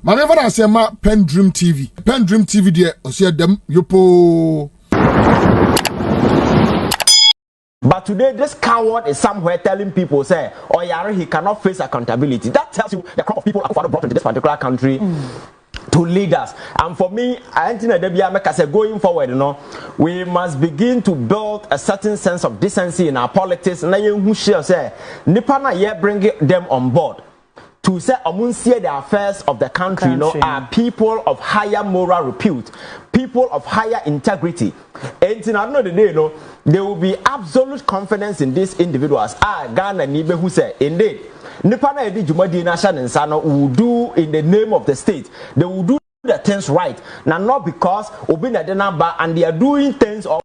My never I say ma PENDREAM TV. PENDREAM TV there, I see them yopo. But today, this coward is somewhere telling people, say, oh, Yari, he cannot face accountability. That tells you the crop of people Akufo-Addo brought into this particular country to lead us. And for me, I think that going forward, we must begin to build a certain sense of decency in our politics. And who shall say, Nipana ye bring them on board. To say amunsie the affairs of the country, are people of higher moral repute, people of higher integrity. And in another day, there will be absolute confidence in these individuals. Ghana Nibe who say, indeed, Nipana Edi Jumadi Nashan and Sano will do in the name of the state. They will do the things right. Now, not because Obina Denaba and they are doing things or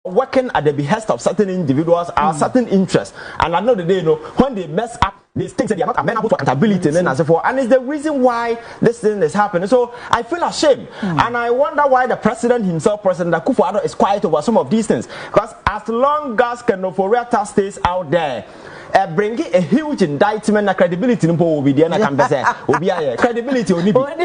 working at the behest of certain individuals or certain interests. And another day, when they mess up, these things that they are not amenable to accountability and so forth. And it's the reason why this thing is happening. So I feel ashamed. And I wonder why the president himself, President Akufo-Addo, is quiet over some of these things. Because as long as Kenoforiata stays out there, bringing a huge indictment and credibility will be there. Credibility will be but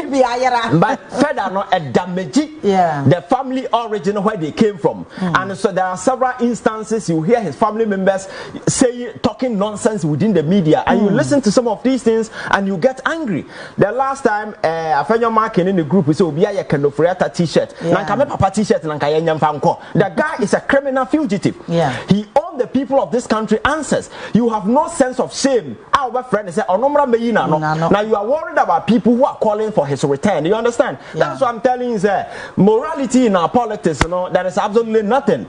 further no a damage the family origin where they came from. And so there are several instances you hear his family members talking nonsense within the media, and you listen to some of these things and you get angry. The last time I found your marking in the group, we said Obiya Kenoforiata t-shirt. Nankame Papa t-shirt the guy is a criminal fugitive. He owed the people of this country answers. You have no sense of shame. Our friend said, now you are worried about people who are calling for his return. You understand? That's what I'm telling you. Morality in our politics, there is absolutely nothing.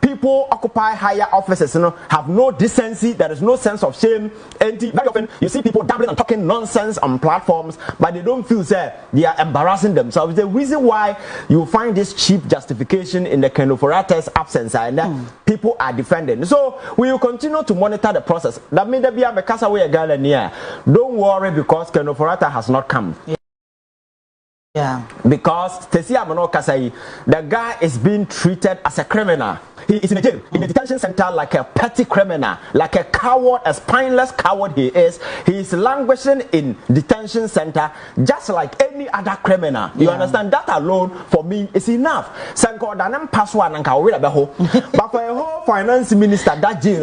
People occupy higher offices, have no decency. There is no sense of shame. And very often you see people dabbling and talking nonsense on platforms, but they don't feel they are embarrassing themselves. The reason why you find this cheap justification in the Kenoforiata's absence, and people are defending. So we will continue to monitor the process. That means that we are because we are Ghanaian. Don't worry because Kenoforiata has not come. Because the guy is being treated as a criminal. He is in a jail, in a detention center, like a petty criminal, like a coward, a spineless coward he is. He is languishing in detention center just like any other criminal. You understand? That alone for me is enough. But for a whole finance minister, that jail,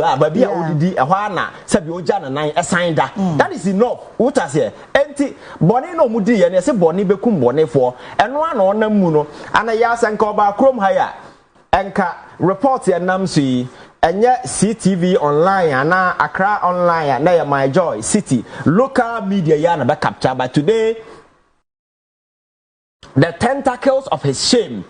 that is enough. What I say? Boni no mudi and say boni bekum boni for and one on the muno and a yas and coba chrome higher enka report your namsi and yet CTV online and now Accra online and now my joy city local media yana back capture. But today the tentacles of his shame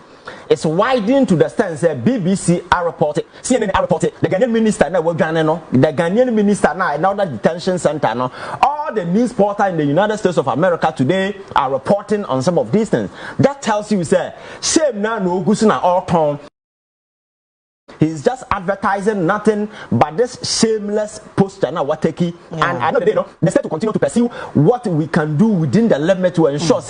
is widening to the extent that BBC are reported, CNN are reported, the Ghanaian minister now, the Ghanaian minister now, another detention center now. All the news portals in the United States of America today are reporting on some of these things. That tells you, shame now no gusina all town. He's just advertising nothing but this shameless poster now what take and I know they said to continue to pursue what we can do within the limit to ensure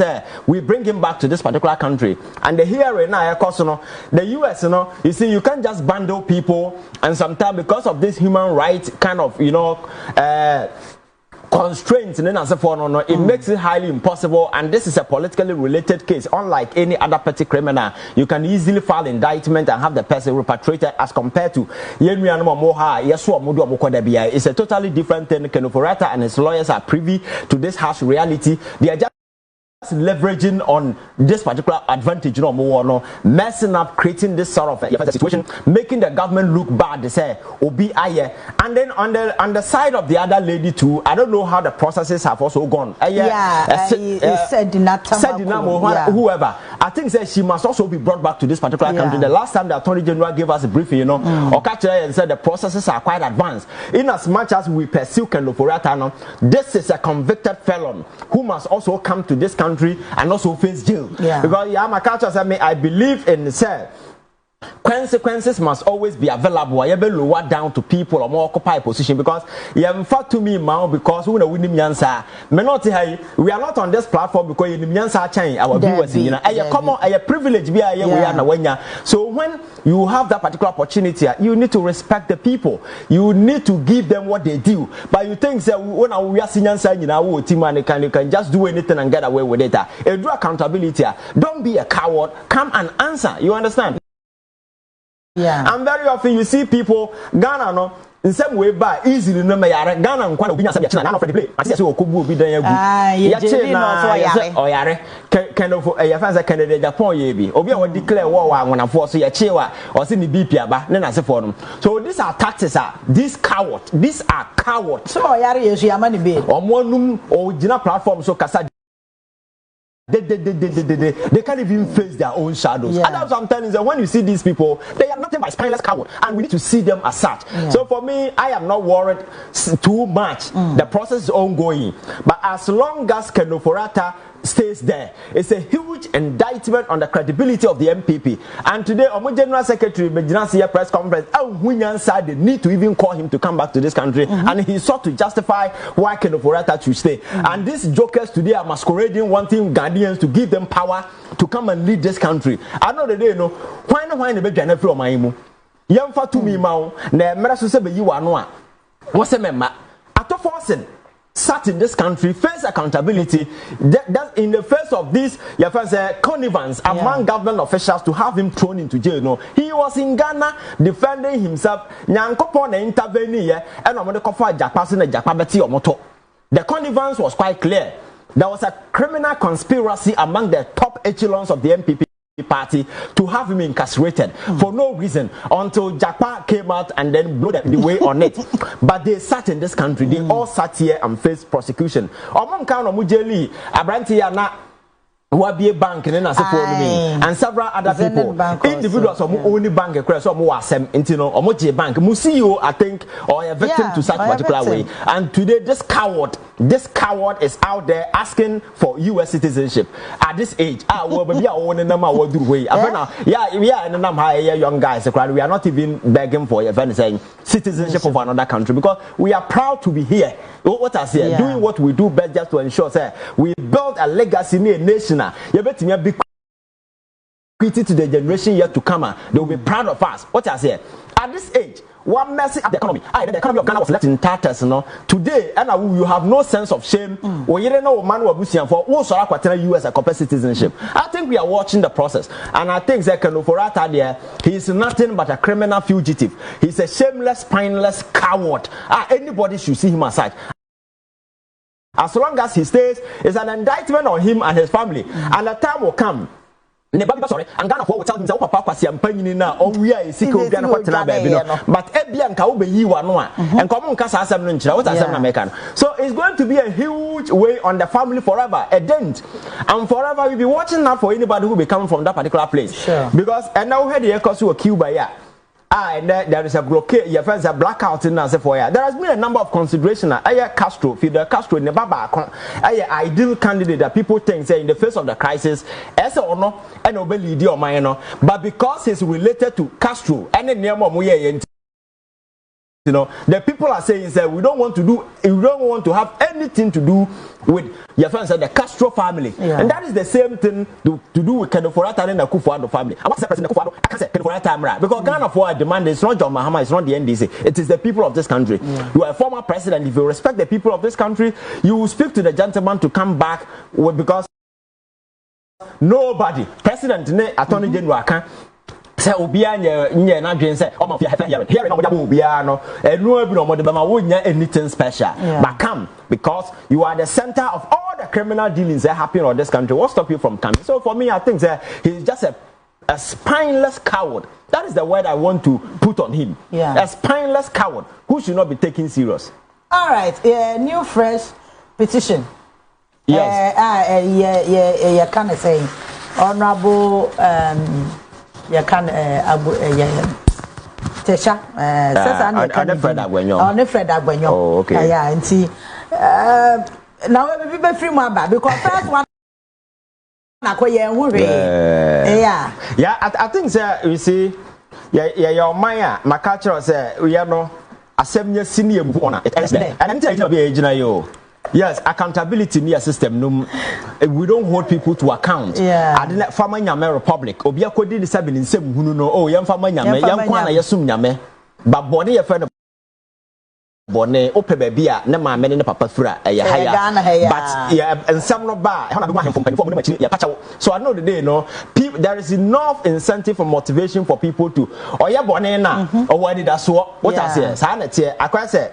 we bring him back to this particular country. And the hearing now of course the US you see you can't just bundle people, and sometimes because of this human rights kind of constraints and so forth, it makes it highly impossible. And this is a politically related case. Unlike any other petty criminal, you can easily file indictment and have the person repatriated, as compared to it's a totally different thing. Kenoforiata and his lawyers are privy to this harsh reality. They are just leveraging on this particular advantage, messing up, creating this sort of situation, making the government look bad. They say Obi Aye, and then on the side of the other lady too, I don't know how the processes have also gone. Said whoever, I think that she must also be brought back to this particular country. The last time the Attorney General gave us a briefing, Okache and said the processes are quite advanced. In as much as we pursue Kenoforiata, this is a convicted felon who must also come to this country and also face jail. Because my culture said me, I believe in consequences must always be available. You be lower down to people or more occupy position because you have fact to me now because we know we need answer. Me not here. We are not on this platform because you need answer change our viewers. You know, a common a privilege be we are now. So when you have that particular opportunity, you need to respect the people. You need to give them what they do. But you think that when we are senior sign in our team and you can just do anything and get away with it. Do accountability. Don't be a coward. Come and answer. You understand? Yeah. And very often you see people Ghana no in some way by easily no me yare Ghana nkwa obi nya say China na no for the play I say okobu obi dan agu ya China o yare kind of ya fancy Canada Japan ye bi obi a we declare war wa anwonafo so ya chewa o say ni BP aba ne na se for no so these are tactics these are cowards so o yare yesu ya mani be omonum o gina platform so kasa they can't even face their own shadows. And that's what I'm telling you that when you see these people, they are nothing but spineless cowards, and we need to see them as such. So for me, I am not worried too much. The process is ongoing, but as long as Keno Forata stays there, it's a huge indictment on the credibility of the NPP. And today, our General Secretary, Bejinasiya press conference, said they need to even call him to come back to this country, and he sought to justify why Keno Forata should stay. And these jokers today are masquerading, wanting Ghanaians to give them power to come and lead this country. I know that they know why the baby from my imu. Yamfa to me mau na mera so se be yi wa no a wo se memma atofo sat in this country, face accountability. That in the face of this, your friends connivance among government officials to have him thrown into jail. No, he was in Ghana defending himself. Nyankopon na intervene here, and omode kofa Japa na Japa beti omoto. The connivance was quite clear. There was a criminal conspiracy among the top echelons of the NPP party to have him incarcerated for no reason until Japa came out and then blew the way on it. But they sat in this country, they all sat here and faced prosecution. Omon Kano Mujeli, Abrantia na Wabie Bank and several other people, individuals who only bank across some wasem intino or Moji Bank, Musio, I think, or a victim to such particular way. And today, this coward is out there asking for US citizenship at this age. We are young guys. We are not even begging for a saying citizenship of another country because we are proud to be here. What I say, doing what we do best just to ensure say we build a legacy in a nation. You bet me a big critic to the generation yet to come. They will be proud of us. What I say, at this age, one message at the economy. The economy of Ghana was left in tatters. Today, and you have no sense of shame. Or you don't know man who are for also US a corporate citizenship. I think we are watching the process, and I think that Keno Forata there, he is nothing but a criminal fugitive. He's a shameless, spineless coward. Anybody should see him as such. As long as he stays, it's an indictment on him and his family. And the time will come. Sorry, and Ghana will tell him that Papa Siampani now, oh, we are sick of Ghana, but Ebianka will be you and common Casa American. So it's going to be a huge way on the family forever, a dent. And forever we'll be watching out for anybody who will be coming from that particular place. Sure. Because and now we had the echoes who are killed by ya. And there is a blockade, your friends are blackout in as for ya. There has been a number of considerations. Castro, Fidel Castro, in the Baba, ideal candidate that people think say in the face of the crisis, as or no, and obey or minor, but because he's related to Castro and the name of Muye. You know, the people are saying that we don't want to have anything to do with your friends at the Castro family, and that is the same thing to do with Keno Forata and the Kufuor family. I want to say President Kufuor, I can say Keno Forata because Ghana for a demand is not John Mahama, it's not the NDC, it is the people of this country. You are a former president. If you respect the people of this country, you will speak to the gentleman to come back because nobody, President, Attorney General, can. Say obia nye na dwen say o ma here no obia no enu abi no mo de ba ma wo nya anything special but come because you are the center of all the criminal dealings that happen in this country. What stop you from coming? So for me, I think that he's just a spineless coward. That is the word I want to put on him. A spineless coward who should not be taken serious. All right, new fresh petition. Yes. Kind of saying honorable you can Tesha on Fred Agwenyo. Oh, okay. Yeah, and see now we be free more back because first one I think you see your maya my culture say we are no assembly senior bona it is there and until you yes, accountability near system. No, we don't hold people to account. Yeah. I didn't farmer nyame republic. Obia kodi di sabi ni nsem hunu no. Oh, yam farmer nyame, yam kwana yasum nyame. But body your friend bone ope baby a na ma me ne papa fura e haya. But yeah, and some no ba. How na be ma from penfo mo na ya pacha. So I know the day no. People, there is enough incentive and motivation for people to. Oh yeah, bone na. Oh what did that so? What I say? Sa na tie. Akwa say.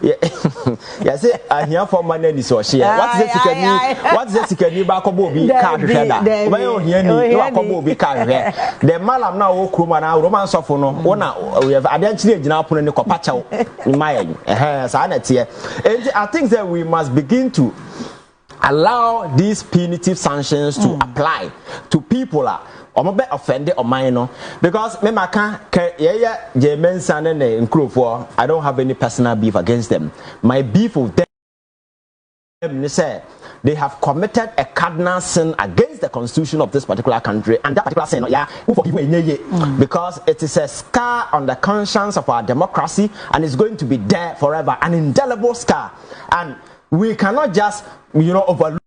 Yeah, say I hear for money this or share. What is the second back of Bobby card header? Well, here, no, be card here. The malam now, Kruma now, romance of no, we have identity now put in the copacho in my sanity. And I think that we must begin to allow these punitive sanctions to apply to people. I'm a bit offended on mine, because me maka Jemen San and Nkrufo, I don't have any personal beef against them. My beef with them say they have committed a cardinal sin against the constitution of this particular country, and that particular sin, because it is a scar on the conscience of our democracy, and it's going to be there forever, an indelible scar, and we cannot just overlook.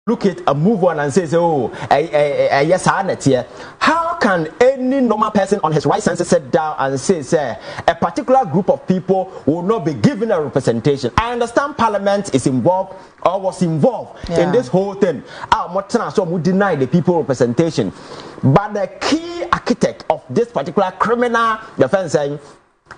Look at a move on and say, oh, yes, here. How can any normal person on his right senses sit down and say, a particular group of people will not be given a representation? I understand Parliament is involved or was involved in this whole thing. So we deny the people representation. But the key architect of this particular criminal defense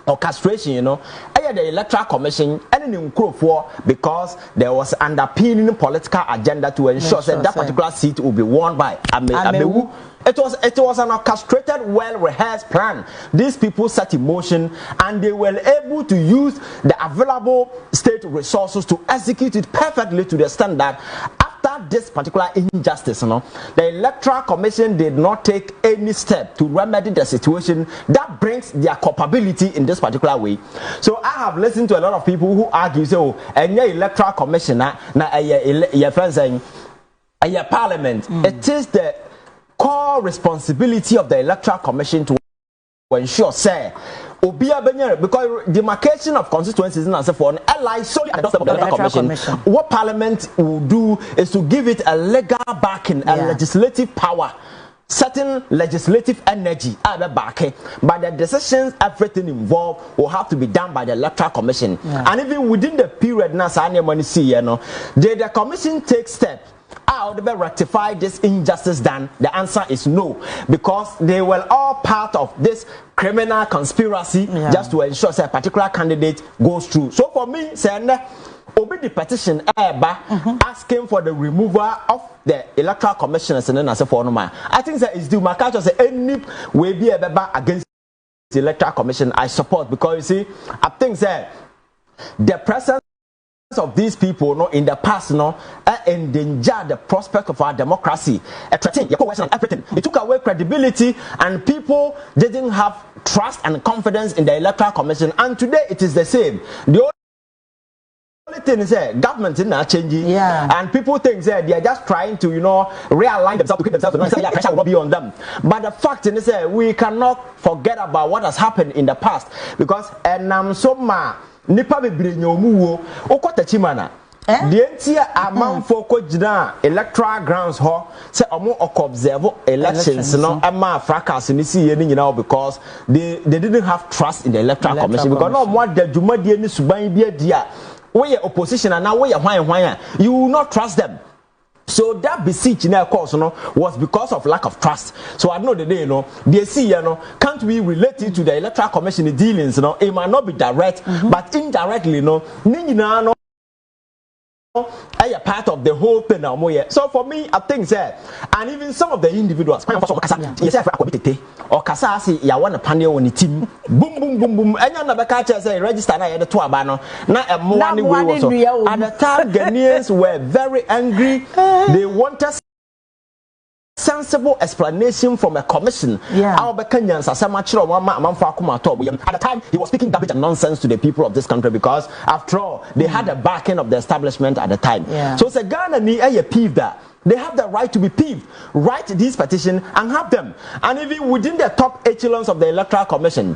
orchestration, the Electoral Commission and in for because there was underpinning political agenda to ensure that particular seat will be won by Amewu. It was an orchestrated, well-rehearsed plan. These people set in motion, and they were able to use the available state resources to execute it perfectly to the standard. After this particular injustice, the Electoral Commission did not take any step to remedy the situation that brings their culpability in this particular way. So I have listened to a lot of people who argue, so any Electoral Commission, your friends saying, Parliament, it is the core responsibility of the Electoral Commission to ensure, because demarcation of constituencies and so forth, lies solely at the doorstep of the Electoral Commission. What Parliament will do is to give it a legal backing, a legislative power, certain legislative energy at the back. But the decisions, everything involved, will have to be done by the Electoral Commission. And even within the period now, did the Commission take steps? How do they rectify this injustice done? The answer is no, because they were all part of this criminal conspiracy just to ensure that a particular candidate goes through. So for me, obey the petition asking for the removal of the Electoral Commissioners and then as a form. I think that is due. My culture say any way be against the Electoral Commission. I support, because you see, I think that the presence of these people in the past endanger the prospect of our democracy. Everything. It took away credibility, and people didn't have trust and confidence in the Electoral Commission, and today it is the same. The only thing is government is not changing, and people think they are just trying to realign themselves to keep themselves pressure will not be on them. But the fact is we cannot forget about what has happened in the past, because nipa bebre nyomuwo okotachimana the entire amanfo ko gina electoral grounds ho say omo observe elections ama fracas ni see ni nyina because they didn't have trust in the Electoral Commission, because no more the dwumadie ni suban bia dia we opposition and now we hwan you will not trust them. So that besiege in their course was because of lack of trust. So I know the day they see can't be related to the Electoral Commission dealings. It might not be direct, but indirectly a part of the whole thing now. So for me, I think that, and even some of the individuals, or Kasasi, ya want a panel on the team, boom, boom, boom, boom, and you're catcher say register na the Tuabano. Now a money was at the time Ghanaians were very angry. They wanted sensible explanation from a commission. Our Kenyans are so much at the time he was speaking garbage and nonsense to the people of this country, because after all they had the backing of the establishment at the time. So it's a Ghana ni a peeve that They have the right to be peeved. Write these petitions and have them. And even within the top echelons of the Electoral Commission,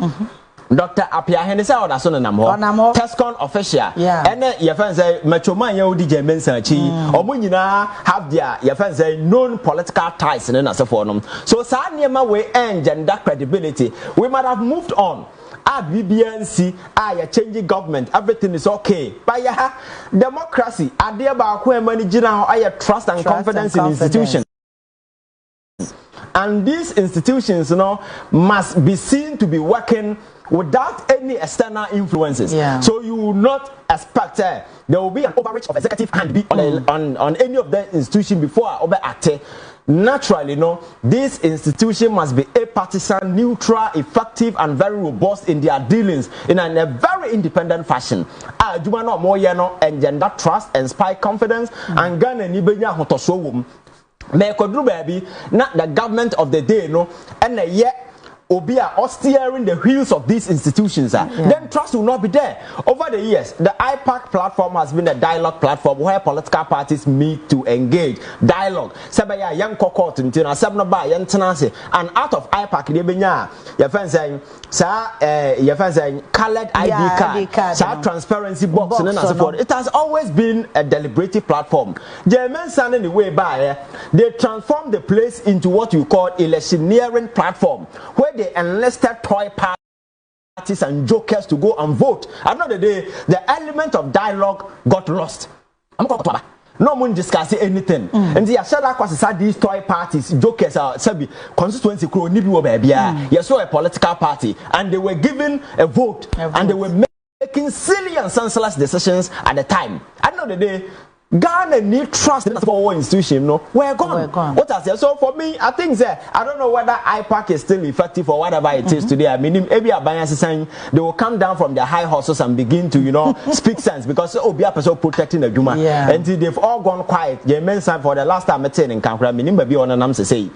Dr. Apia Henesa or Dason Namo, Tescon official, and your friends say, Machoman, DJ Mensachi, or Munina have their friends say known political ties and so forth. So, Sanyama way and gender credibility. We might have moved on. BBNC, a changing government, everything is okay. But democracy, I dear about where managing our trust and confidence in institutions. And these institutions, must be seen to be working without any external influences. So you will not expect there will be an overreach of executive hand be on any of the institutions before I overact. Naturally, this institution must be apartisan, neutral, effective, and very robust in their dealings in a very independent fashion. Jumano more engender trust, inspire confidence, and Ghana nibenya hotosowum. Me kodru baby, not the government of the day, and yet. Obia or steering the wheels of these institutions, then trust will not be there. Over the years, the IPAC platform has been a dialogue platform where political parties meet to engage. Dialogue. Sabaya young cohort and out of IPAC, your friends saying, sir, your friends saying, colored ID card, sir, transparency box, and so forth. It has always been a deliberative platform. German San anyway by they transformed the place into what you call electioneering platform, where they enlisted toy parties and jokers to go and vote. At the end of the day, the element of dialogue got lost. No one discussing anything. And the Ashada Kwasisa, these toy parties, jokers are Sabi, constituency crew, Nibu baby. You saw a political party, and they were given a vote, and they were making silly and senseless decisions at the time. At the end of the day, Ghana need trust in our institution. We're gone. What I say? So for me, I think that I don't know whether IPAC is still effective or whatever it is today. I mean, maybe Abayans saying they will come down from their high horses and begin to, speak sense because be a person protecting the Juma. And they've all gone quiet. They mentioned for the last time I said in Kankra, minimum be on an answer say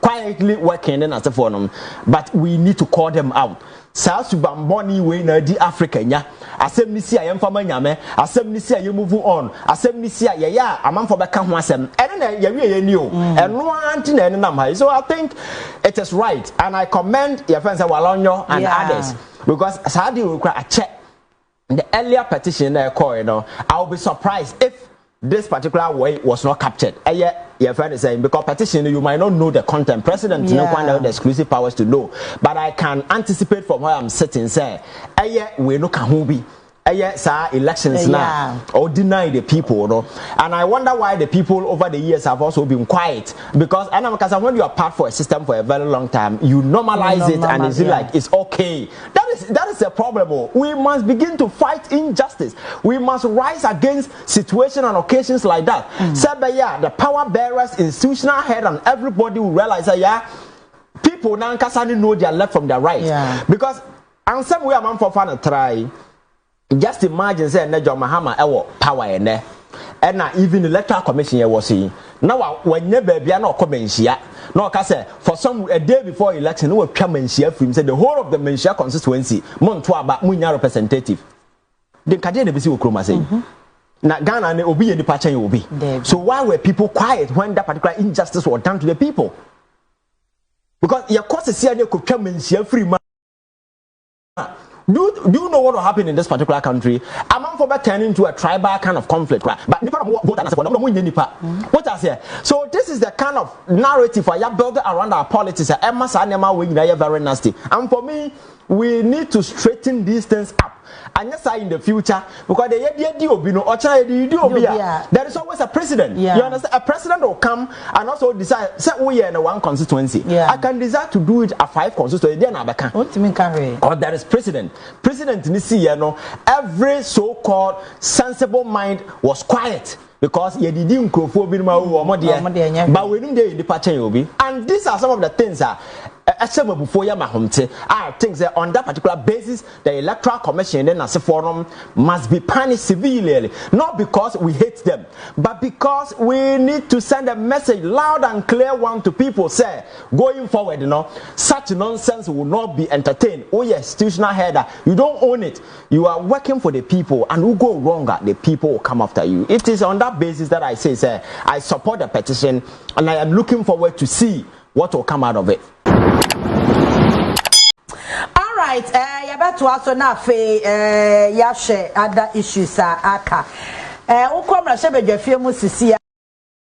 quietly working and as a forum, but we need to call them out. South Bamboni way na di Africa nya asem ni sia yem fama nyame asem ni sia yem move on asem ni sia ya amanfo beka ho asem ene na ya wie ni o eno anti na ene nam ha. So I think it is right, and I commend your friends Walonyo and others, because Saudi will cry a check the earlier petition there call, I'll be surprised if this particular way was not captured. Your friend is saying because petition you might not know the content. President no find out the exclusive powers to know, but I can anticipate from where I'm sitting. Say, we no can be. Elections now or deny the people, and I wonder why the people over the years have also been quiet, because when you are part for a system for a very long time, you normalize it and it's like it's okay. That is a problem. We must begin to fight injustice. We must rise against situations and occasions like that. The power bearers, institutional head, and everybody will realize that people now can't know their left from their right, because and some way I'm for fun try. Just imagine say Nejo Mahama ewo power ene. And now even the electoral commission you was saying. Now when you baby are not coming here. No ka say for some a day before election we come and share from say the whole of the Menshia constituency monto aba munya representative. The kaje na be si okroma say. Na Ghana na obi ye nipa chen obi. So why were people quiet when that particular injustice was done to the people? Because your course is here could come and share free man. Do you know what will happen in this particular country? Among for turning into a tribal kind of conflict, right? But what I say? So this is the kind of narrative I built around our politics. Very nasty. And for me, we need to straighten these things up. And yes, in the future, because there is always a president. You understand? A president will come and also decide, say we are in one constituency. I can decide to do it at 5 constituencies. Or there is president. President Nisi, every so-called sensible mind was quiet. Because you didn't but we didn't do the and these are some of the things that I think that on that particular basis, the Electoral Commission then as a forum must be punished severely, not because we hate them, but because we need to send a message loud and clear one to people. Say, going forward, such nonsense will not be entertained. Oh yes, institutional header, you don't own it. You are working for the people, and who go wrong, the people will come after you. It is on that basis that I say, sir, I support the petition, and I am looking forward to see what will come out of it. All right, to also now ya share other issues aka. Ukomra shebe jefie mu sisi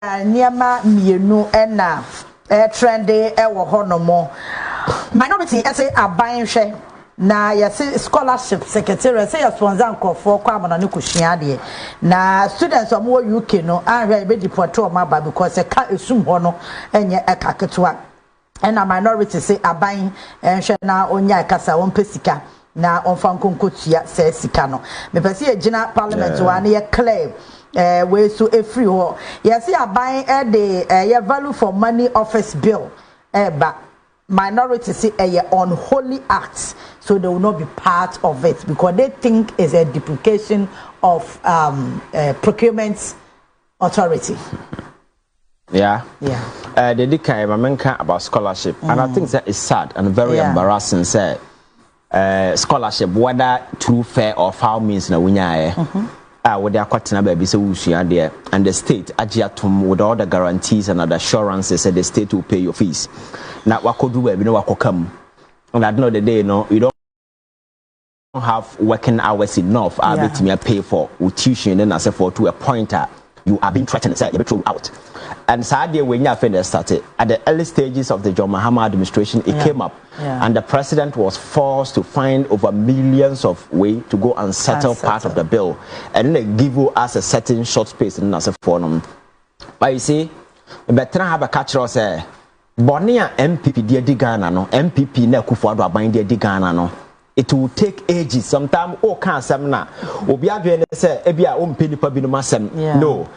niema mienu na trende wo honomo. Minority say aban hwe na yesi scholarship secretary say your sponsor nkofo kwa amana ne kuhia de na students omo UK no anhwe be deport o ma ba because e ka esum ho no enye ekaketwa. And a minority say aban hwe na onya kasa won pesika na onfa nkonkotua se sika no me pese e gina parliament wa na ye claim we so e free ho yes aban de ye value for money office bill ba minority say a unholy acts, so they will not be part of it because they think it's a duplication of procurement authority. Yeah. They did about scholarship, and I think that is sad and very embarrassing. Say, scholarship, whether through fair or foul means, na winya with their kwatina baby so there, and the state agiatum with all the guarantees and other assurances that the state will pay your fees. Now what could do baby no what come, and at the end of the day, you don't have working hours enough. I'll be to pay for tuition and as a for to a pointer. You are being threatened, say, you thrown out. And sadly, when you started at the early stages of the John Mahama administration, it came up, and the president was forced to find over millions of ways to go and settle part of the bill, and then they give us a certain short space in as a forum. But you see, better have a catcher say, Bonia NPP dear Ghana no, NPP ne kufuado aban dear Ghana no. It will take ages. Sometimes, can't semna. Obiadwe say, Ebia penny per binumasem. No,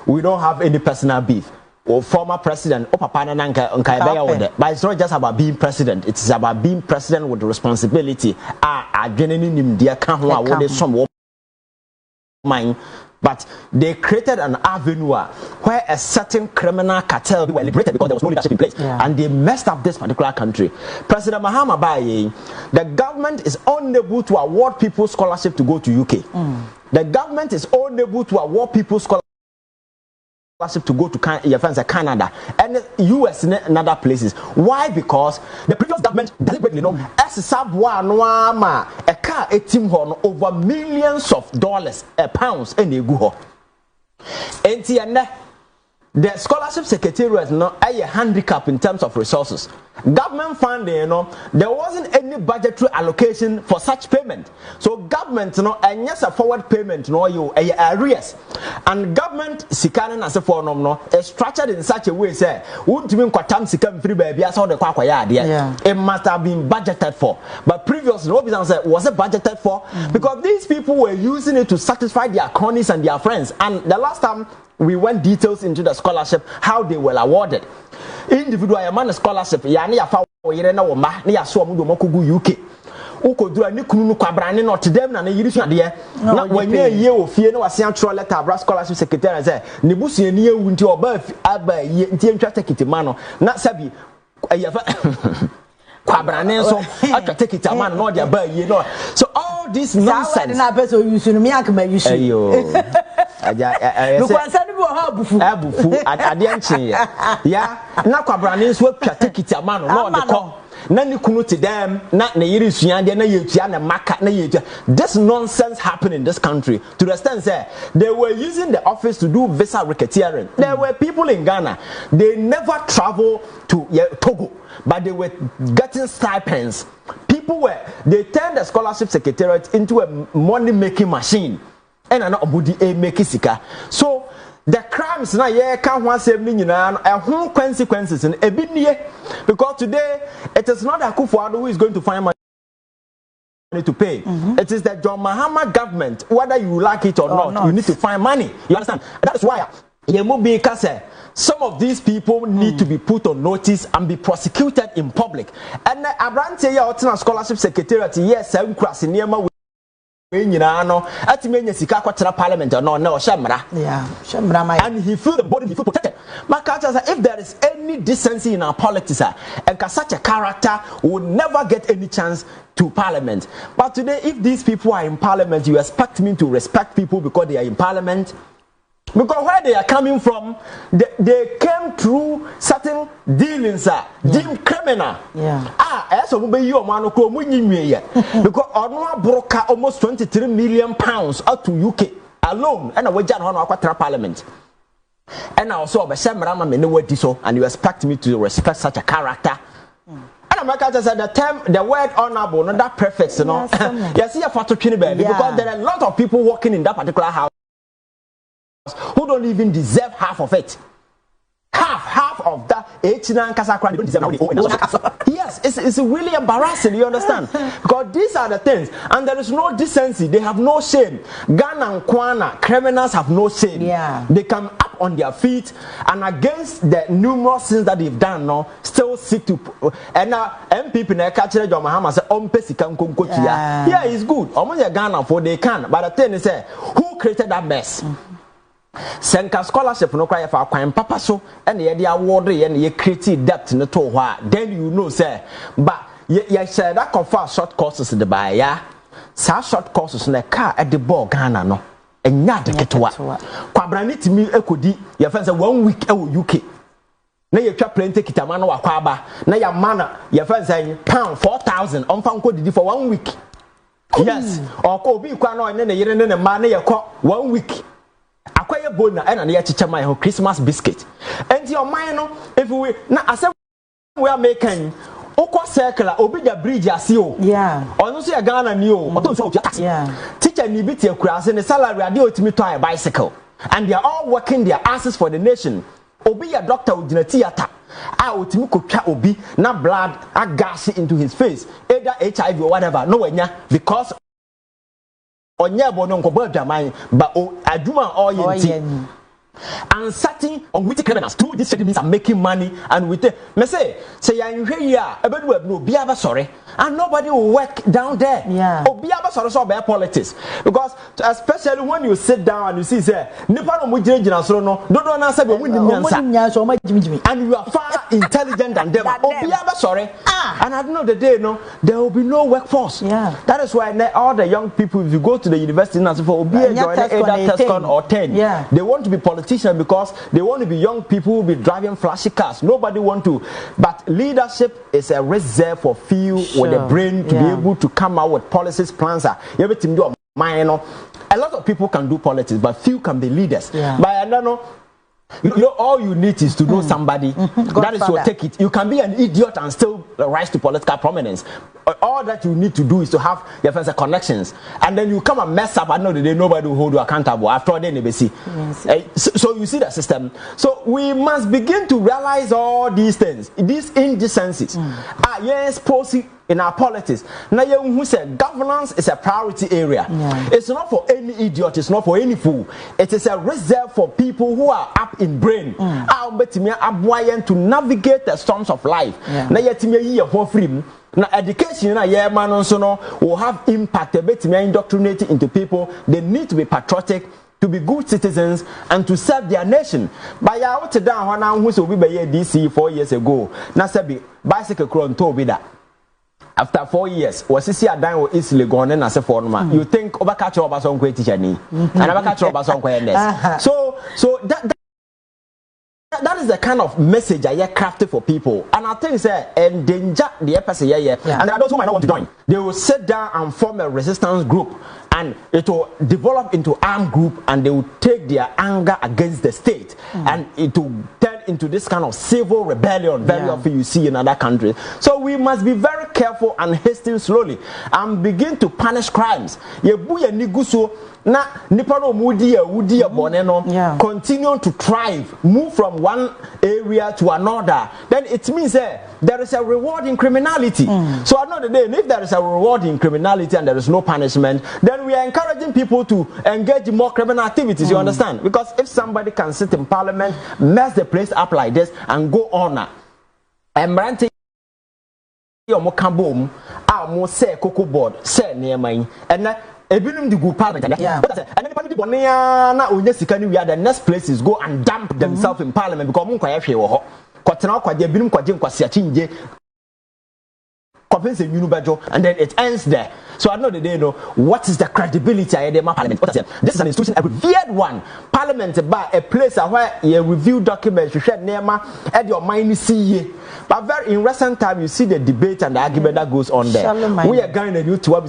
we don't have any personal beef. Or former president, Papa Nanka, but it's not just about being president. It's about being president with responsibility. Genuinely, dear Kahua, what is some mind. But they created an avenue where a certain criminal cartel were liberated because there was no leadership in place, and they messed up this particular country. President Mahama Baye, the government is unable to award people scholarship to go to UK. The government is unable to award people scholarship to go to Canada and US and other places. Why? Because the previous government deliberately a car a team over millions of dollars, pounds, and a go. The scholarship secretariat a handicap in terms of resources. Government funding, there wasn't any budgetary allocation for such payment. So government, and yes, a forward payment, arrears. And government sikanen as a form, is structured in such a way, say, wouldn't mean kwatam sikam free baby, I saw the kwakwaya, it must have been budgeted for. But previously, was it budgeted for? Because these people were using it to satisfy their cronies and their friends. And the last time we went details into the scholarship, how they were awarded. Individual man scholarship, yani ya fa oyere na wo ma na ya so mu do makugu UK. Ukodura ni kunu kwabrane not them na yiri su ade na wanya ye ofie na wase atro letter bra scholarship secretary say ne busu ni ewu nti oba aba ye nti entwa tikiti ma no na sabi ayafa kwabrane so atwa tikiti ma no de aba ye no. So all this nonsense na person use no me akama use ayo abufu adianche ya na kwabrane so atwa tikiti ma no no de ko na ni kunu to them na yiri suande na yetua na maka na yetua. This nonsense happened in this country to the extent say they were using the office to do visa racketeering. There were people in Ghana, they never travel to Togo, but they were getting stipends. They turned the scholarship secretariat into a money making machine and an obudi a make sika. So the crimes na can't want save ni nyina consequences in ebinie, because today it is not Akufo-Addo who is going to find money to pay. It is the John Mahama government, whether you like it or not, you need to find money. You understand? That's why some of these people need to be put on notice and be prosecuted in public. And Abrante ya scholarship secretariat, yes, no atimenya sika kwatera parliament no shemra and he feel the body he feel protected. My culture says if there is any decency in our politics and such a character would never get any chance to parliament. But today if these people are in parliament, you expect me to respect people because they are in parliament? Because where they are coming from, they came through certain dealings, deemed criminal. As of you man because Onwa broke almost 23 million pounds out to UK alone, and a wajan on our parliament. And also, and you expect me to respect such a character. And America said the word honorable, not that perfect, you know. Yes, you have to baby, because there are a lot of people working in that particular house who don't even deserve half of it. Half of that H9 Kasakra don't deserve. Yes, it's really embarrassing, you understand? Because these are the things, and there is no decency, they have no shame. Ghana and Kwana, criminals have no shame. They come up on their feet and against the numerous sins that they've done now, still seek to and now NPP na catch John Mahama say pesika nkonkotia. Yeah, it's good. Omo Ghana for they can, but the thing is who created that mess? Senka scholarship no cry for kwan papa so and ye award ye create debt no to hwa, then you know say but ye said that confer short courses the buy ya sa short courses na car at the ball Ghana no enya de ketwa kwabra timi ekodi ye fan say 1 week e UK na ye twa plane ticket ama no wakwa aba na ya mana ye fan say pound 4,000 on fan ko didi for 1 week. Yes, or ko bi kwa no ne yere ne ma na ye ko 1 week akwaya bona and na chicha my Christmas biscuit and your mind no if we na asem we are making okwa circle obija bridge asio ono so ya Ghana ni o oto so taxi teacher ni bi tie kura se ne salary ade otimi to a bicycle and they are all working their asses for the nation. Obi ya doctor ojina theater a otimi kokwa obi na blood gas into his face either HIV or whatever no wanya because onye bono nkobo adwaman but adwuma oyin and certain unwitting criminals through this means are making money and with me say yan hwe here ebedu no bia ba sorry and nobody will work down there. Obi aba sorry so be politics because especially when you sit down and you see say nipa no mo gina so no dodo na say be mu nyansa and you are far intelligent than them. Obi aba sorry and at the end of the day no there will be no workforce. That is why all the young people, if you go to the university now for Obi join either TESCON or 10 they want to be politicians because they want to be young people who will be driving flashy cars. Nobody want to, but leadership is a reserve for few with the brain to be able to come out with policies, plans. Everything do a lot of people can do politics, but few can be leaders. But I don't know. You know, all you need is to know somebody. That is your take it. You can be an idiot and still rise to political prominence. All that you need to do is to have your friends connections, and then you come and mess up. At the end of the day, nobody will hold you accountable. After all, they never see. So you see the system. So we must begin to realize all these things, these indecencies. Yes, policy in our politics. Now, who said governance is a priority area. It's not for any idiot. It's not for any fool. It is a reserve for people who are up in brain. To navigate the storms of life. Now, education will have impact. Indoctrinated into people. They need to be patriotic, to be good citizens, and to serve their nation. By out down when I was over DC 4 years ago. Now, sabi bicycle crown to be that. After 4 years, was this year down with easily gone and as a former. You think overcatch over some great teacher, and overcatch over some quietness. So that is the kind of message I crafted for people, and I think say endanger the episode and those who might not want to join. They will sit down and form a resistance group, and it will develop into armed group, and they will take their anger against the state, and it will turn into this kind of civil rebellion. Very often you see in other countries. So we must be very careful and hasten slowly, and begin to punish crimes. Na nipa no mudi bone no continue to thrive, move from one area to another, then it means there is a reward in criminality. So at the end of the day, if there is a reward in criminality and there is no punishment, then we are encouraging people to engage in more criminal activities. You understand? Because if somebody can sit in parliament, mess the place up like this and go on and ranting your mokabom, our more say cocoa board, say near mine, and Ebinum the good parliament. Yeah. But and anybody na onye sika ni we are the next places go and dump themselves in parliament because mun kwa yehwe wo ho. Kwatena kwa ebinum kwaje nkwasi achinje. Convince and then it ends there. So at the end of the day, what is the credibility of the parliament? This is an institution, a revered one. Parliament by a place where you review documents, you share nema, and your mind see. But very in recent time, you see the debate and the argument that goes on there. We are going to do to what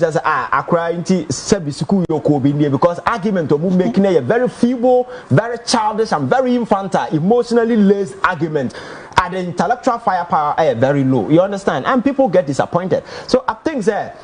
because argument of making a very feeble, very childish, and very infantile, emotionally laced argument. And the intellectual firepower are very low. You understand? And people get disappointed. So I think that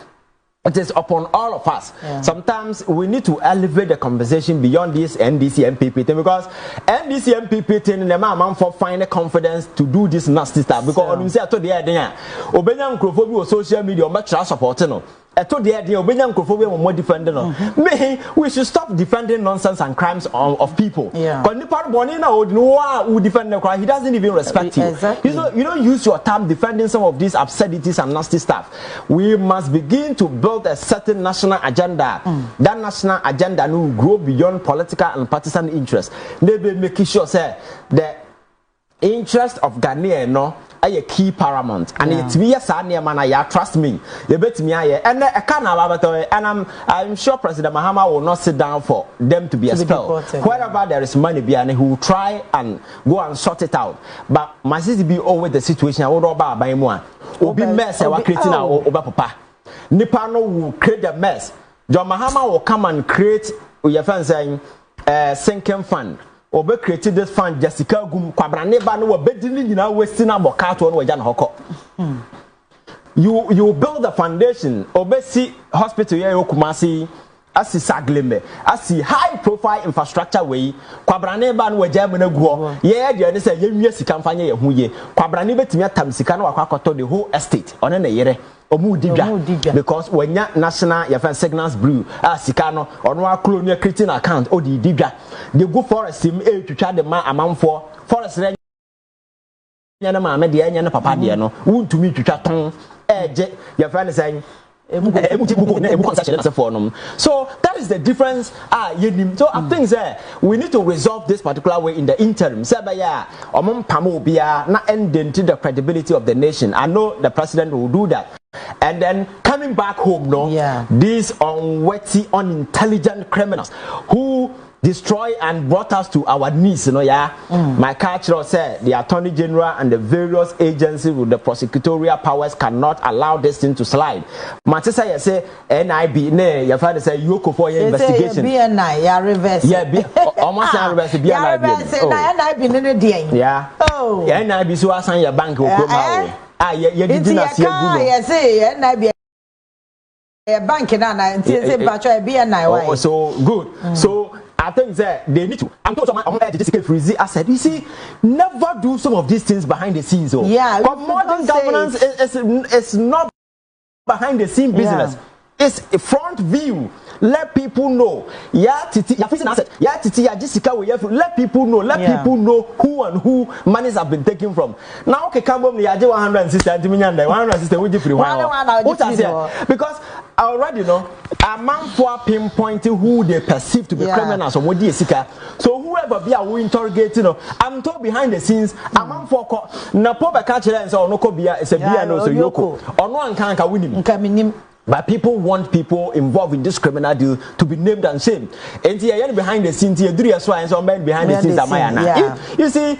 it is upon all of us. Yeah. Sometimes we need to elevate the conversation beyond this NDC NPP thing because NDC NPP thing the man for find the confidence to do this nasty stuff because on say to the idea obenya nkrofobi on social media much support no to the idea obenya nkrofobi more defending no me we should stop defending nonsense and crimes of people because nipa born na who defend the crime he doesn't even respect you. Exactly. You don't use your time defending some of these absurdities and nasty stuff. We must begin to build a certain national agenda. That national agenda will grow beyond political and partisan interests. They be making sure say the interest of Ghanaian a key paramount and it's me yes man trust me you bet me and I can't and I'm sure President Mahama will not sit down for them to be expelled. Wherever there is money behind he will try and go and sort it out, but my sister be always the situation I would by more be mess I creating over papa Nipano will create the mess. John Mahama will come and create your friends saying sinking fund obe created this fund Jessica Gum kwabrane ba no obedini nyina wasting abokato no waja na hoko. You build the foundation obe si hospital ye Kumasi asi sagleme asi high profile infrastructure way kwabrane ba no waja mu na guo ye de ne say ye nwie sika mfanye ye hu ye kwabrane betimi atam sika no wakwakoto the whole estate one na yere because when ya national your signals blue sika no ono colonial creating account odi didwa they go forest him twitwa the man amanfo forest re nya ma me de nya na papa de no wuntumi twitwa ton eje your friend say so that is the difference so I think that we need to resolve this particular way in the interim say na end the credibility of the nation. I know the president will do that. And then coming back home, these unwitty, unintelligent criminals who destroy and brought us to our knees, My culture said the Attorney General and the various agencies with the prosecutorial powers cannot allow this thing to slide. Manchester, you say NIB, your father say you go for your investigation. BNI, yeah, reverse. Almost reverse BNI. Yeah. Oh. NIB so assign your bank will come out. You did not see a bank so good. So I think that they need to. I'm told someone Jessica Freezy. I said, you see, never do some of these things behind the scenes. But modern governance is not behind the scene business. It's a front view. Let people know. Let people know. Let people know who and who monies have been taken from. Now, okay, come on, 160 million, 160 because I already know a man for pinpointing who they perceive to be criminals or what so whoever be who interrogate, I'm told behind the scenes, a man for Napoba catcher and so no cobia is a no so yoko or no one can't win him. But people want people involved in this criminal deal to be named and shamed. And here behind the scenes, here do and some men behind the scenes are you see,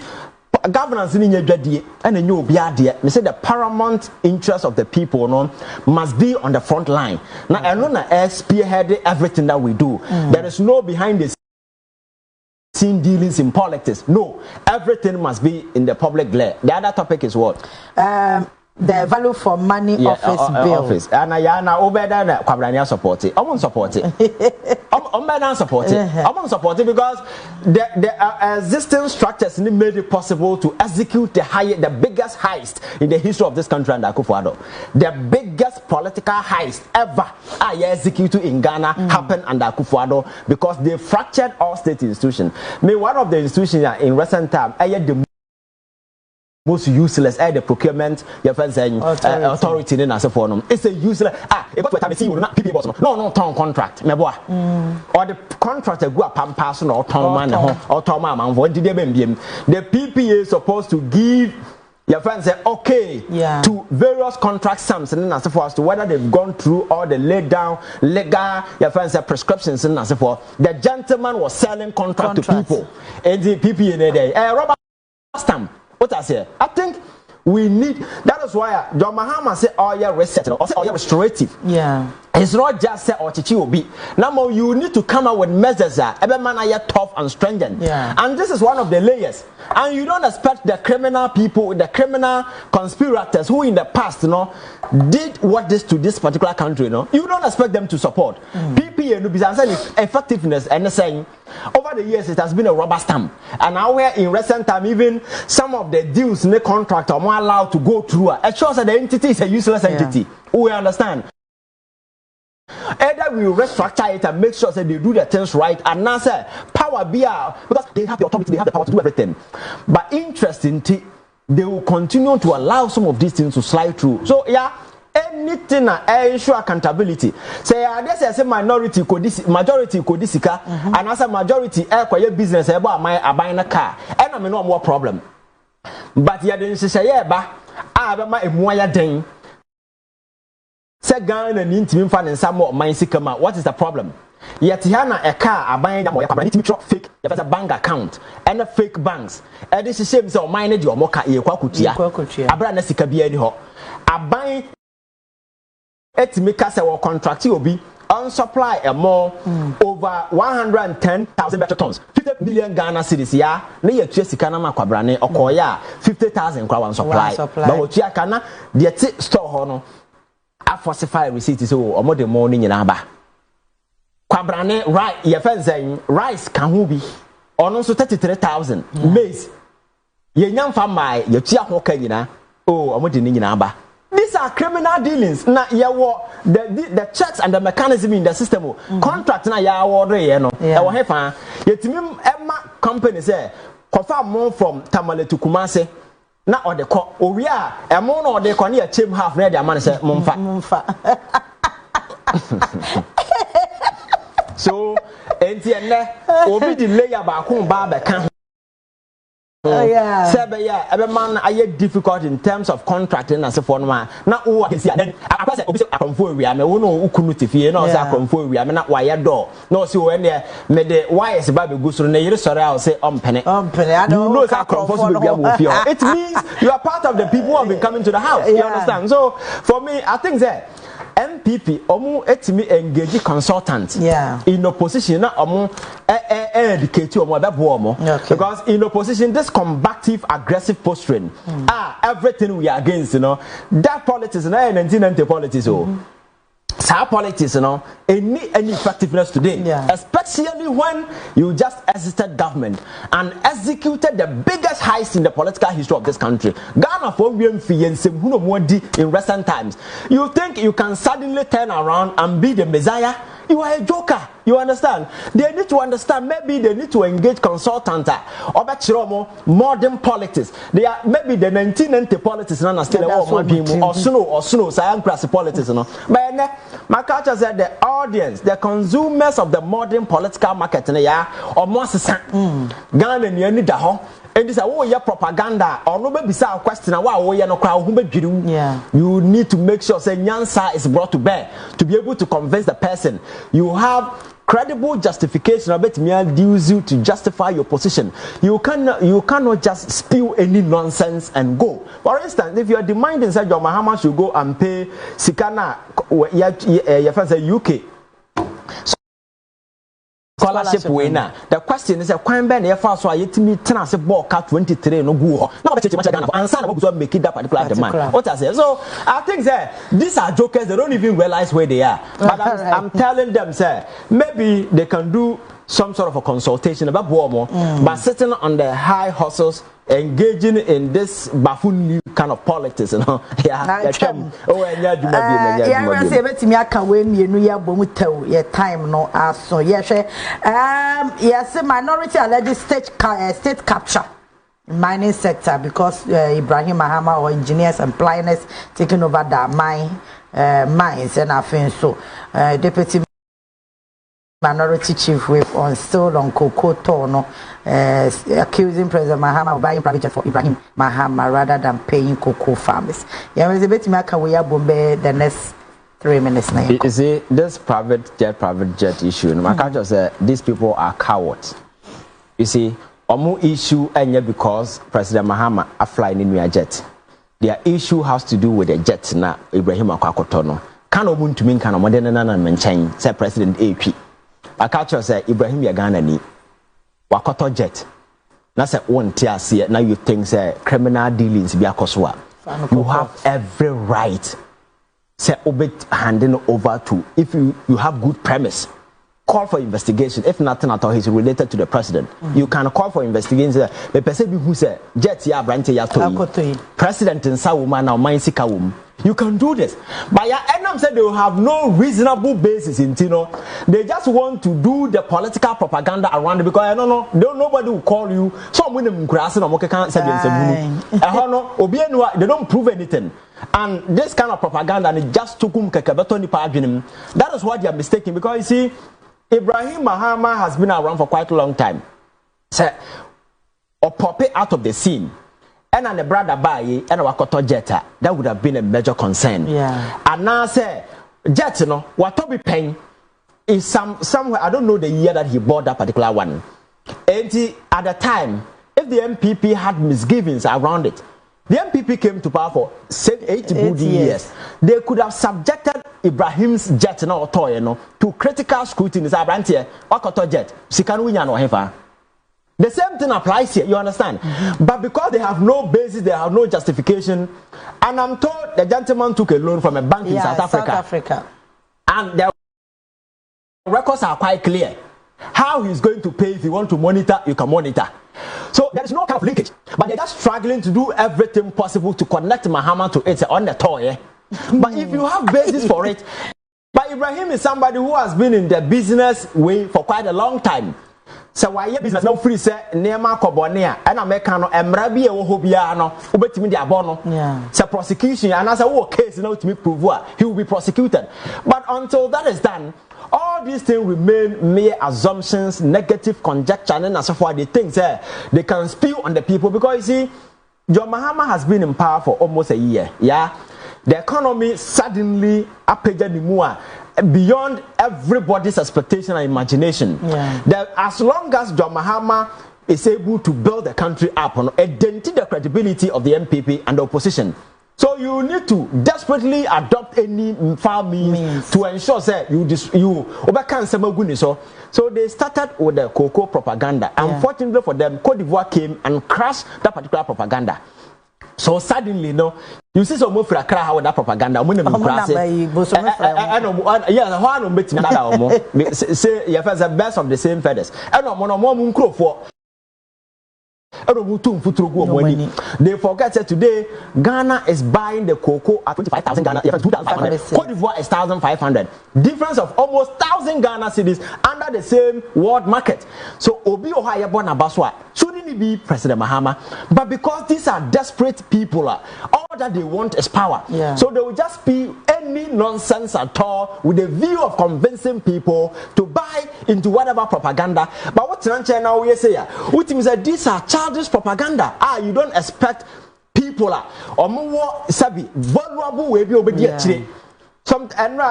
governance in your daddy and a new beard. We say the paramount interest of the people must be on the front line. Now, I know that spearhead everything that we do. There is no behind the scene dealings in politics. No, everything must be in the public glare. The other topic is what? The value for money office bill. Office. And I now over there Kwabrania support it. I won't support it. I support it because the existing structures made it possible to execute the biggest heist in the history of this country and Akufo-Addo. The biggest political heist ever executed in Ghana happened under Akufo-Addo because they fractured all state institutions. One of the institutions in recent time the most useless the procurement your friends saying authority in as a forum. It's a useless if what time see you not PPA boss. No town contract. Me boy. Or the contract go up and pass or town man or town man for the PPA is supposed to give your friends say okay to various contract sums and as for as to whether they've gone through all the laid down legal your friends say prescriptions and as for the gentleman was selling contract to people and the PPA there rubber stamp. What I say, I think we need. That is why John Mahama say, "Oh yeah, reset, or say, oh yeah, restorative." Yeah, it's not just say, "Oh, chichi will be." Now, you need to come up with measures. Every man are tough and stringent. Yeah, and this is one of the layers. And you don't expect the criminal people, the criminal conspirators who in the past, did what this to this particular country. You don't expect them to support. PPA no business effectiveness and saying. Over the years, it has been a rubber stamp, and now we're in recent time, even some of the deals in the contract are more allowed to go through. It shows that the entity is a useless entity. We understand. Either we restructure it and make sure that they do the things right, and now say power be because they have the authority, they have the power to do everything. But interestingly, they will continue to allow some of these things to slide through. So anything issue accountability. Say there's a minority majority kodisika and as a majority business about my buying a car and I mean no more problem. But ya didn't say ba my moya ding. Say Ghana and intimate fan and some more mine sikama. What is the problem? Yet Hana a car buying a fake a bank account and a fake banks. And this is same so manage your mocha a brand sikabi ho. A buying make our contract will be on supply a more over 110,000 metric tons, 50 million Ghana cedis. Yeah, near Chesikana Quabrane or Koya, 50,000 crown supply. But what Chiacana, the store honor, a falsified receipts or more than morning in Abba. Quabrane, right, your friend saying rice can be on also 33,000 maize. Ye young family, your Chia Hokayina, oh, I'm not in Abba. These are criminal dealings. Now, the checks and the mechanism in the system. Contract na ya order Our hefa. Yet Emma company say confirm more from Tamale to Kumase. Na or the co. Oh yeah, a mon or the corner chim half ready. A man say mumfa. So, NTN obi delay about home barber can. Every man I difficult in terms of contracting as a phone man. Now, I can see then I said, I come for we are no Ukunuti, no, I come for we are not wire door. No, so when they made the wires Baby Goose, and sorry, I'll say penny. I don't know if I come for it means you are part of the people who have been coming to the house. You understand? So, for me, I think that NPP omu etimi engage consultants in opposition na omu educate omu omo because in opposition this combative aggressive posturing everything we are against that politics na 1990 politics politics any effectiveness today especially when you just exited government and executed the biggest heist in the political history of this country. Ghana for in recent times, you think you can suddenly turn around and be the messiah? You are a joker. You understand? They need to understand. Maybe they need to engage consultants or modern politics. They are maybe the 1990 politics and still or snow science politics. But my culture said the audience, the consumers of the modern political market, or more Ghana need the home. And this is propaganda or no baby question. You need to make sure say Nyansa is brought to bear to be able to convince the person. You have credible justification about me use you to justify your position. You cannot just spew any nonsense and go. For instance, if you are demanding that your Mahama should go and pay Sikana your friends say UK scholarship winner. The question is a crime ban here so I yet me tennis ball cat 23 no go. Now and son of make it that particular demand. What I say? So I think that these are jokers, they don't even realize where they are. But I'm telling them, sir, maybe they can do some sort of a consultation about Bomo, but sitting on the high hustles, engaging in this buffoon kind of politics, yes, time no so yes, minority alleged state capture. mining sector because Ibrahim Mahama or engineers and planners taking over that mines and I think so. Deputy Minority Chief Whip on still on Cocoa Tono, accusing President Mahama of buying private jet for Ibrahim Mahama rather than paying cocoa farmers. Yeah, was a bit make a way up the next 3 minutes now. You see, this private jet issue, my culture say these people are cowards. You see, omu issue enya because President Mahama are flying in a jet. Their issue has to do with the jet na Ibrahim Akwakotono. Can omu to mean can omodena na menchen say President AP. My culture say Ibrahim Yagana ni wakoto jet. Na say one tia see now you think say criminal dealings be akoswa. You have every right. Say obet handing over to if you have good premise. Call for investigation. If nothing at all is related to the president, you can call for investigation. The person who say jet ya branch ya to president in Sawuma now mine sikawum. You can do this. But ya Enam said they will have no reasonable basis in Tino. They just want to do the political propaganda around it because I don't know, nobody will call you. Some women grass and they don't prove anything. And this kind of propaganda and it just took that is what they are mistaken because you see Ibrahim Mahama has been around for quite a long time. Say, or pop it out of the scene. And the brother by and a wakoto jetta, that would have been a major concern. Yeah. And now say, jet, what to be paying is somewhere, I don't know the year that he bought that particular one. And at the time, if the NPP had misgivings around it, the NPP came to power for 8 good years. They could have subjected Ibrahim's jet or toy to critical scrutiny. Wakoto jet, the same thing applies here, you understand? But because they have no basis, they have no justification, and I'm told the gentleman took a loan from a bank in South Africa. And their records are quite clear. How he's going to pay, if you want to monitor, you can monitor. So there is no kind of linkage. But they're just struggling to do everything possible to connect Mahama to it on the toy. But if you have basis for it, but Ibrahim is somebody who has been in the business way for quite a long time. So why your business no free say Nema Kobonia and Americano and Mrabi Hobiano, Ubetimi Abono. So prosecution and as a case now to me prove he will be prosecuted. But until that is done, all these things remain mere assumptions, negative conjecture, and so forth. They think they can spew on the people because you see, John Mahama has been in power for almost a year. Yeah, the economy suddenly beyond everybody's expectation and imagination. That as long as John Mahama is able to build the country up on identity the credibility of the NPP and the opposition. So you need to desperately adopt any foul means to ensure that you overcome some. So they started with the cocoa propaganda. Unfortunately for them, Cote d'Ivoire came and crushed that particular propaganda. So suddenly, you see some more for with that propaganda. Say you have the best of the same feathers. They forget that today Ghana is buying the cocoa at 25,000 Ghana, 2,500. Cote d'Ivoire is 1,500. Difference of almost 1,000 Ghana cities under the same world market. So Obi Ohaya Bonabaswa shouldn't it be President Mahama? But because these are desperate people, all that they want is power. So they will just be any nonsense at all with the view of convincing people to buy into whatever propaganda. But what now we say, which means that these are childish propaganda. You don't expect people or more sabi vulnerable way be obedient. Some and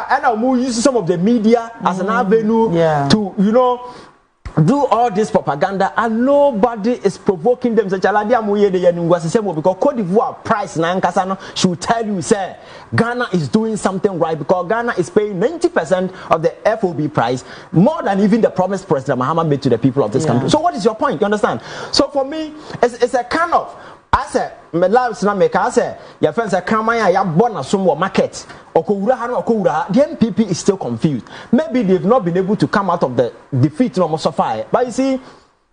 use some of the media as an avenue to do all this propaganda, and nobody is provoking them. Because Cote d'Ivoire price should tell you say Ghana is doing something right because Ghana is paying 90% of the FOB price, more than even the promise President Mahama made to the people of this country. So what is your point? You understand? So for me, it's a kind of I said, my lives not make I say your friends are coming. I have born a somewhat market. The NPP is still confused. Maybe they've not been able to come out of the defeat no more so far. But you see,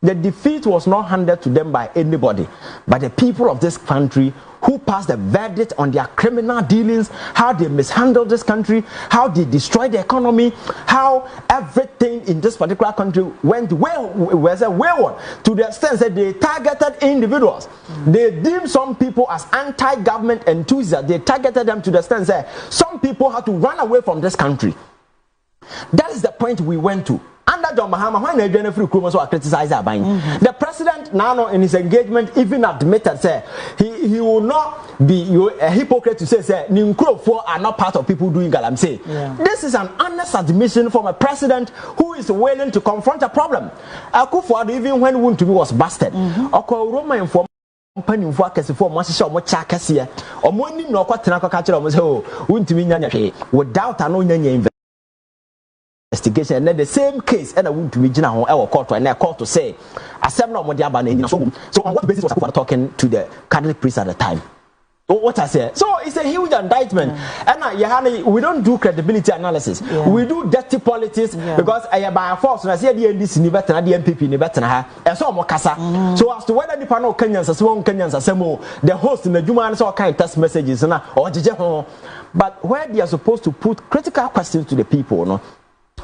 the defeat was not handed to them by anybody, but the people of this country who passed the verdict on their criminal dealings, how they mishandled this country, how they destroyed the economy, how everything in this particular country went wayward to the extent that they targeted individuals. They deemed some people as anti-government enthusiasts. They targeted them to the extent that some people had to run away from this country. That is the point we went to. Under John Mahama, when they criticize the president now in his engagement even admitted say he will not be a hypocrite to say Ninkrofo are not part of people doing galamsey. This is an honest admission from a president who is willing to confront a problem. Akufo-Addo, even when Wontumi was busted, Roma informed mpanimfo akasefo mo ahyehyɛ mo cha akase omo nim na okotena koka kire omo say oh Wontumi nya hwe without an onyanya investigation. And then the same case and I want to be gina ho e court and I call to say asem na omode aba na nyina so on what basis was Akufo talking to the Catholic priest at the time? What I say, so it's a huge indictment, and we don't do credibility analysis. We do dirty politics because by force. I say the NDC ni better, the NPP ni better, and so more kasa. So as to whether the panel Kenyans as well Kenyans as the host in the Juma and so kind of text messages or but where they are supposed to put critical questions to the people, no.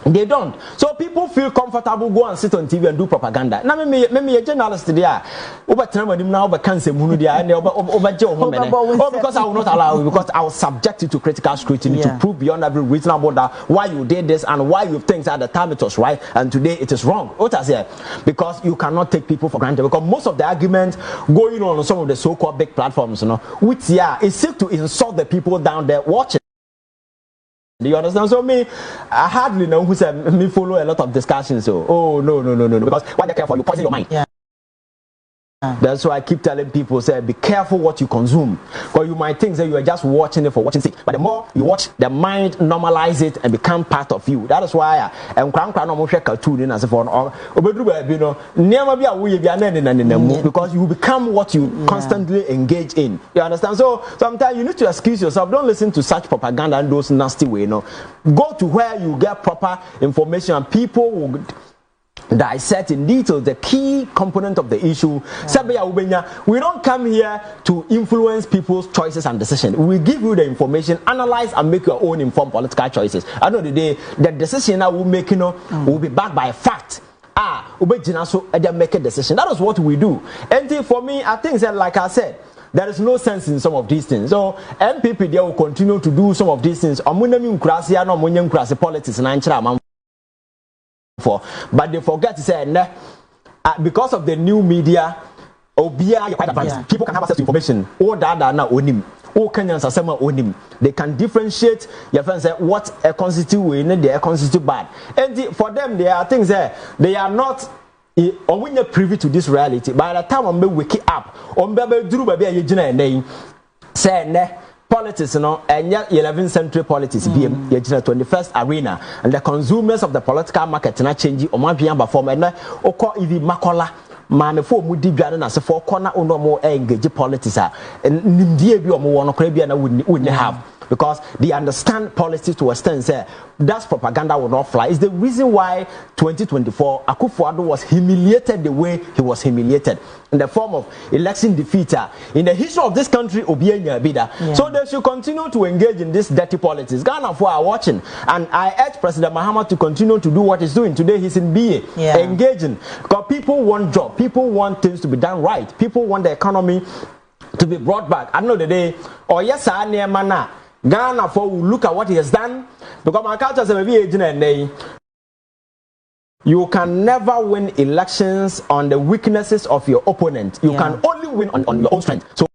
They don't. So people feel comfortable go and sit on TV and do propaganda. Now me a journalist there. Over time now over cancer and over because I will not allow you because I will subject you to critical scrutiny to prove beyond every reasonable doubt why you did this and why you think at the time it was right and today it is wrong. What I say? Because you cannot take people for granted because most of the arguments going on some of the so-called big platforms, which it seeks to insult the people down there watching. Do you understand? So I hardly know who said me follow a lot of discussions. So no. Because why they care for you poison your mind. That's why I keep telling people say be careful what you consume. Because you might think that you are just watching it for watching sake. But the more you watch, the mind normalize it and become part of you. That is why cartoon as for because you become what you constantly engage in. You understand? So sometimes you need to excuse yourself. Don't listen to such propaganda and those nasty way. Go to where you get proper information and people will dissect in detail the key component of the issue. We don't come here to influence people's choices and decisions. We give you the information, analyze and make your own informed political choices. At the end of the day, the decision that we make will be backed by a fact. So make a decision. That is what we do. And for me, I think that like I said, there is no sense in some of these things. So NPP they will continue to do some of these things. Politics and but they forget to say because of the new media people can have access to information they can differentiate your friends say what a constitute way they are constitute bad and for them there are things there they are not or when you're privy to this reality by the time we wake up say politics, and 11th century politics, BM, 21st arena, and the consumers of the political market na change form and even Makola. Man, for Moody Garden as a four corner or no more engage politics, and Nimdia be or more wouldn't have. Because they understand politics to a extent, say that propaganda will not fly. It's the reason why 2024 Akufo-Addo was humiliated the way he was humiliated in the form of election defeat. In the history of this country, so they should continue to engage in this dirty politics. Ghana for are watching, and I urge President Mahama to continue to do what he's doing. Today he's in BA, engaging. Because people want job, people want things to be done right, people want the economy to be brought back. I know the day, or yes, I near mana. Ghana for will look at what he has done because my culture is a very you can never win elections on the weaknesses of your opponent. You can only win on your own strength. So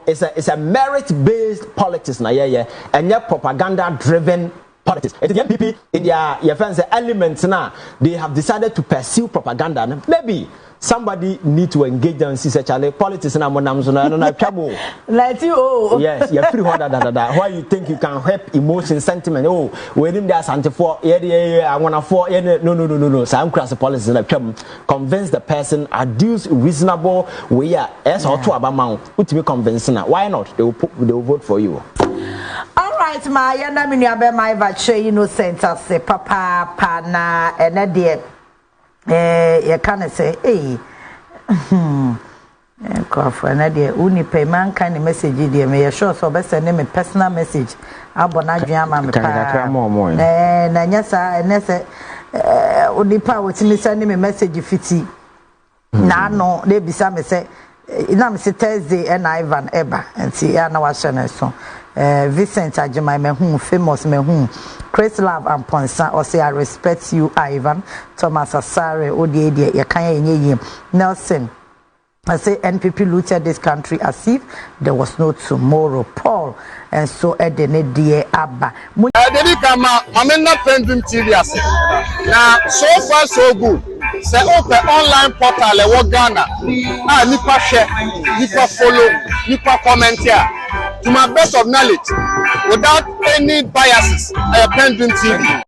it's a merit-based politics and propaganda-driven politics. It's the NPP in their friends elements now they have decided to pursue propaganda. Maybe somebody need to engage them and see such a politics and like you yes you're free why you think you can help emotion sentiment when there's anti for I wanna for no so I'm cross the policy like convince the person adduce reasonable way as or to about put me convincing why not they will vote for you. All right, my yana my innocent as papa pana and a dear. you can say Crawford, Nadia, only pay man kind of message, dear. May you sure so best send him a personal message. Abonajama, and yes, I never only power to me send him a message if it's now. No, they be some say, Nam say Thursday and Ivan Eba, and see, I know what so. Vincent Ajimai, me whom famous me whom Chris Love and Ponsa, or say I respect you, Ivan, Thomas Asare, Odi, Yakaya, Nelson. I say NPP looted this country as if there was no tomorrow. Paul and so Edene dear Abba. I'm not PENDREAM TV. Now so far so good. Say open online portal e Ghana. Nipa share, nipa follow, nipa comment here. To my best of knowledge, without any biases, PENDREAM TV.